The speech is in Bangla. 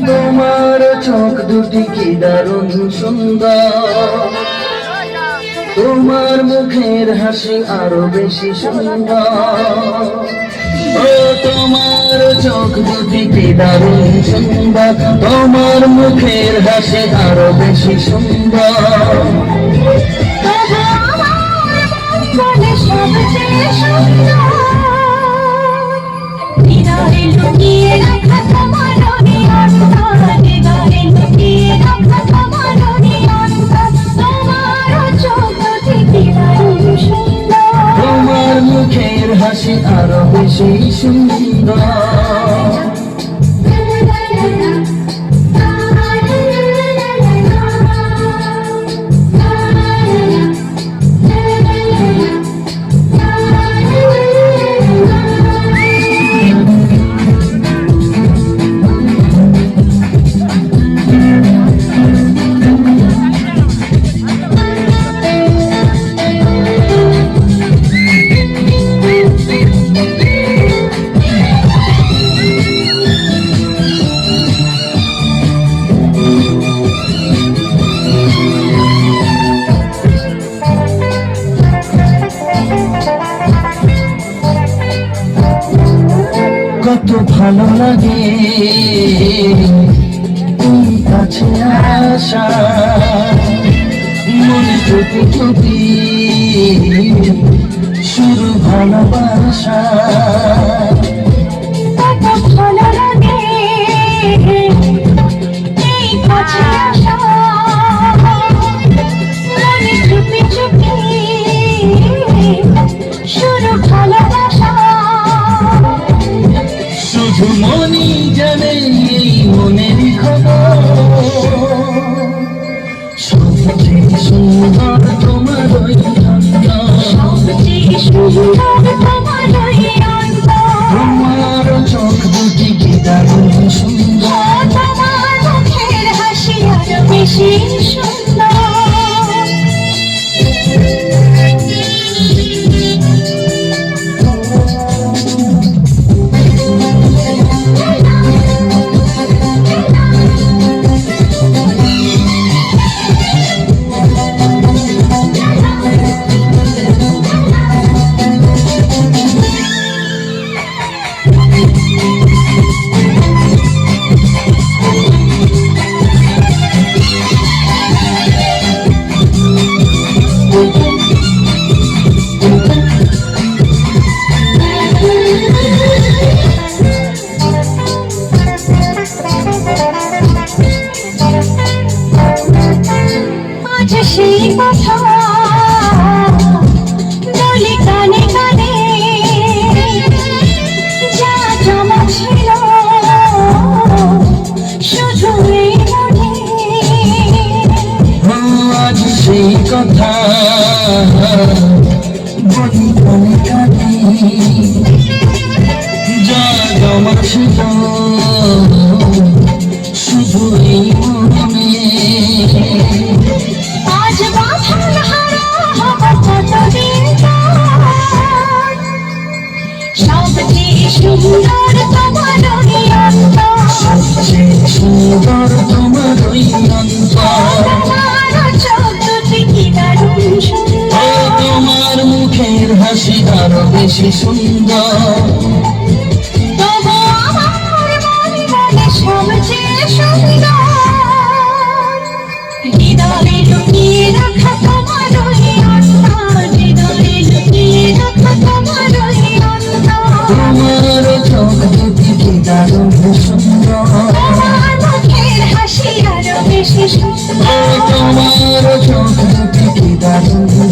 তোমার চোখ দুটি কি দারুণ সুন্দর, তোমার মুখের হাসি আরো বেশি সুন্দর। ও তোমার চোখ দুটি কি দারুণ সুন্দর, তোমার মুখের হাসি আরো বেশি সুন্দর। তোমার মুখের হাসি আরো বেশি সুন্দর। কত ভালো লাগে তুমি কাছে আসা, মনে চুপি চুপি শুরু ভালোবাসা। কত ভালো লাগে এই কাছে আসা, মনে চুপি চুপি শুরু ভালোবাসা। শুধু মনই জানে এই মনের খবর, সবচেয়ে সুন্দর তোমার ওই সবচেয়ে সুন্দর তোমার ওই অন্তর। তোমার চোখ দুটি কি দারুণ সুন্দর, তোমার মুখের হাসি আরো বেশি সুন্দর। আজ সেই কথা বলি কানে কানে, যা জমা ছিল শুধু এই মনে। আজ সেই কথা বলি কানে কানে, যা জমা ছিল শুধু এই মনে। আজ বাঁধন হারা হব কতদিন পর, সবচেয়ে সুন্দর তোমার ওই অন্তর। সবচেয়ে সুন্দর তোমার ওই অন্তর। তোমার চোখ দুটি কি দারুণ ও সুন্দর। তোমার মুখের হাসি আরো বেশি সুন্দর। তবু আমার মন বলে সবচেয়ে সুন্দর। হৃদয়ে লুকিয়ে রাখা তোমার ওই অন্তর, হৃদয়ে লুকিয়ে রাখা তোমার ওই অন্তর। তোমার চোখ দুটি কি দারুণ সুন্দর, তোমার মুখের হাসি আরো বেশি ও সুন্দর। তোমার চোখ দুটি কি দারুণ